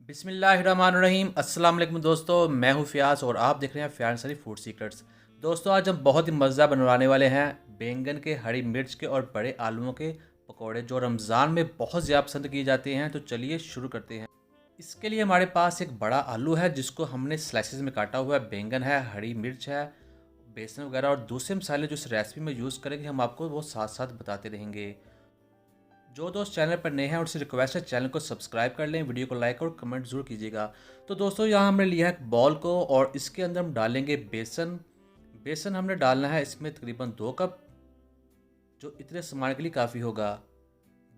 बिस्मिल्लाहिर्रहमानिर्रहीम। अस्सलाम वालेकुम दोस्तों, मैं हूँ फ़ियाज़ और आप देख रहे हैं फ़ियांसरी फूड सीक्रेट्स। दोस्तों आज हम बहुत ही मज़ेदार बनवाने वाले हैं बैंगन के, हरी मिर्च के और बड़े आलूओं के पकौड़े, जो रमज़ान में बहुत ज़्यादा पसंद किए जाते हैं। तो चलिए शुरू करते हैं। इसके लिए हमारे पास एक बड़ा आलू है जिसको हमने स्लाइसेस में काटा हुआ है, बैंगन है, हरी मिर्च है, बेसन वगैरह और दूसरे मसाले जो इस रेसिपी में यूज़ करेंगे हम आपको वो साथ साथ बताते रहेंगे। जो दोस्त चैनल पर नए हैं उनसे रिक्वेस्ट है चैनल को सब्सक्राइब कर लें, वीडियो को लाइक और कमेंट ज़रूर कीजिएगा। तो दोस्तों यहाँ हमने लिया है बॉल को और इसके अंदर हम डालेंगे बेसन। बेसन हमने डालना है इसमें तकरीबन 2 कप, जो इतने सामान के लिए काफ़ी होगा।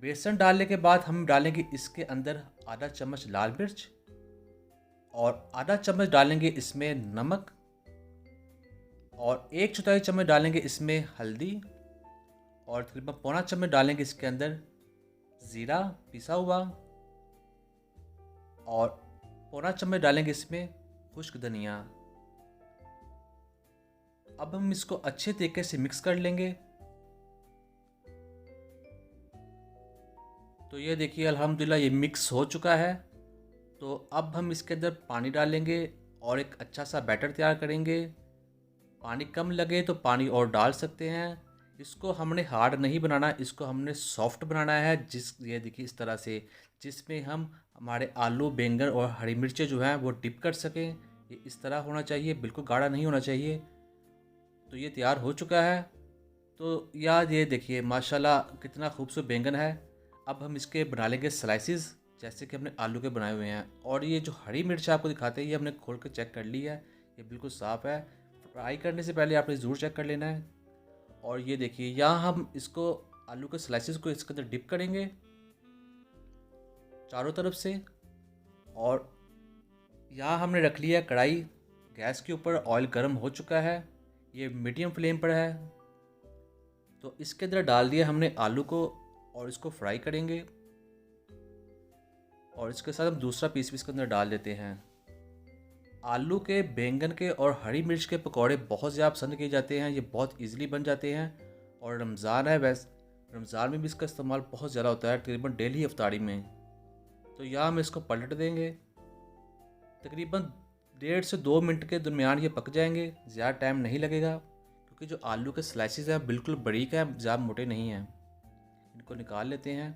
बेसन डालने के बाद हम डालेंगे इसके अंदर आधा चम्मच लाल मिर्च और आधा चम्मच डालेंगे इसमें नमक और 1/4 चम्मच डालेंगे इसमें हल्दी और तकरीबन पौना चम्मच डालेंगे इसके अंदर ज़ीरा पिसा हुआ और पौना चम्मच डालेंगे इसमें खुश्क धनिया। अब हम इसको अच्छे तरीके से मिक्स कर लेंगे। तो ये देखिए अल्हम्दुलिल्लाह ये मिक्स हो चुका है। तो अब हम इसके अंदर पानी डालेंगे और एक अच्छा सा बैटर तैयार करेंगे। पानी कम लगे तो पानी और डाल सकते हैं। इसको हमने हार्ड नहीं बनाना, इसको हमने सॉफ्ट बनाना है। ये देखिए इस तरह से, जिसमें हम हमारे आलू, बैंगन और हरी मिर्चें जो हैं वो डिप कर सकें। ये इस तरह होना चाहिए, बिल्कुल गाढ़ा नहीं होना चाहिए। तो ये तैयार हो चुका है। तो यार ये देखिए माशाल्लाह कितना खूबसूरत बैंगन है। अब हम इसके बना लेंगे स्लाइसिस, जैसे कि हमने आलू के बनाए हुए हैं। और ये जो हरी मिर्च आपको दिखाते हैं ये हमने खोल कर चेक कर ली है, ये बिल्कुल साफ़ है। फ्राई करने से पहले आपने ज़रूर चेक कर लेना है। और ये देखिए यहाँ हम इसको आलू के स्लाइसेस को इसके अंदर डिप करेंगे चारों तरफ से। और यहाँ हमने रख लिया है कढ़ाई गैस के ऊपर, ऑयल गर्म हो चुका है, ये मीडियम फ्लेम पर है। तो इसके अंदर डाल दिया हमने आलू को और इसको फ्राई करेंगे। और इसके साथ हम दूसरा पीस भी इसके अंदर डाल देते हैं। आलू के, बैंगन के और हरी मिर्च के पकौड़े बहुत ज़्यादा पसंद किए जाते हैं, ये बहुत इजीली बन जाते हैं। और रमज़ान है, वैसे रमज़ान में भी इसका इस्तेमाल बहुत ज़्यादा होता है, तकरीबन डेली इफ्तारी में। तो यहाँ हम इसको पलट देंगे। तकरीबन 1.5 से 2 मिनट के दरमियान ये पक जाएंगे, ज़्यादा टाइम नहीं लगेगा, क्योंकि जो आलू के स्लाइसेस हैं बिल्कुल बारीक हैं, ज़्यादा मोटे नहीं हैं। इनको निकाल लेते हैं।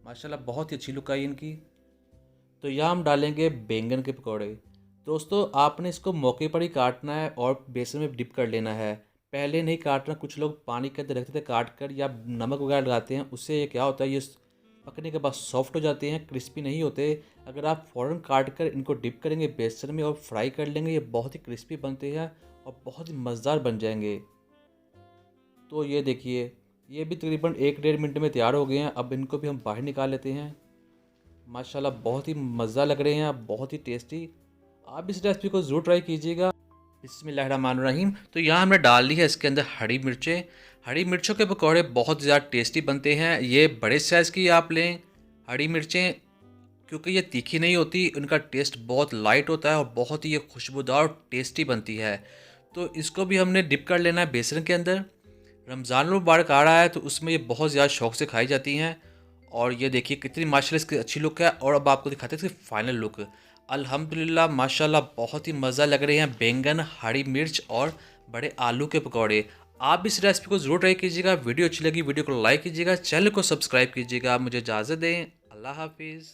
माशाल्लाह बहुत ही अच्छी लुक आई इनकी। तो यहाँ हम डालेंगे बैंगन के पकौड़े। दोस्तों आपने इसको मौके पर ही काटना है और बेसन में डिप कर लेना है, पहले नहीं काटना। कुछ लोग पानी के अंदर रखते थे काट कर या नमक वगैरह लगाते हैं, उससे ये क्या होता है, ये पकने के बाद सॉफ्ट हो जाते हैं, क्रिस्पी नहीं होते। अगर आप फ़ौरन काट कर इनको डिप करेंगे बेसन में और फ्राई कर लेंगे, ये बहुत ही क्रिस्पी बनते हैं और बहुत ही मज़ेदार बन जाएंगे। तो ये देखिए ये भी तकरीबन 1-1.5 मिनट में तैयार हो गए हैं। अब इनको भी हम बाहर निकाल लेते हैं। माशाल्लाह बहुत ही मज़ा लग रहे हैं, बहुत ही टेस्टी। आप इस रेसिपी को ज़रूर ट्राई कीजिएगा। बिस्मिल्लाहिर्रहमानिर्रहीम। तो यहाँ हमने डाल दी है इसके अंदर हरी मिर्चें। हरी मिर्चों के पकौड़े बहुत ज़्यादा टेस्टी बनते हैं। ये बड़े साइज़ की आप लें हरी मिर्चें, क्योंकि ये तीखी नहीं होती, इनका टेस्ट बहुत लाइट होता है और बहुत ही ये खुशबूदार और टेस्टी बनती है। तो इसको भी हमने डिप कर लेना है बेसन के अंदर। रमज़ान मुबारक आ रहा है तो उसमें ये बहुत ज़्यादा शौक से खाई जाती हैं। और ये देखिए कितनी माशाल्लाह इसकी अच्छी लुक है। और अब आपको दिखाते हैं इसकी फाइनल लुक। अल्हम्दुलिल्लाह माशाल्लाह बहुत ही मज़ा लग रहे हैं बैंगन, हरी मिर्च और बड़े आलू के पकौड़े। आप इस रेसिपी को ज़रूर ट्राई कीजिएगा। वीडियो अच्छी लगी वीडियो को लाइक कीजिएगा, चैनल को सब्सक्राइब कीजिएगा। मुझे इजाज़त दें, अल्लाह हाफिज़।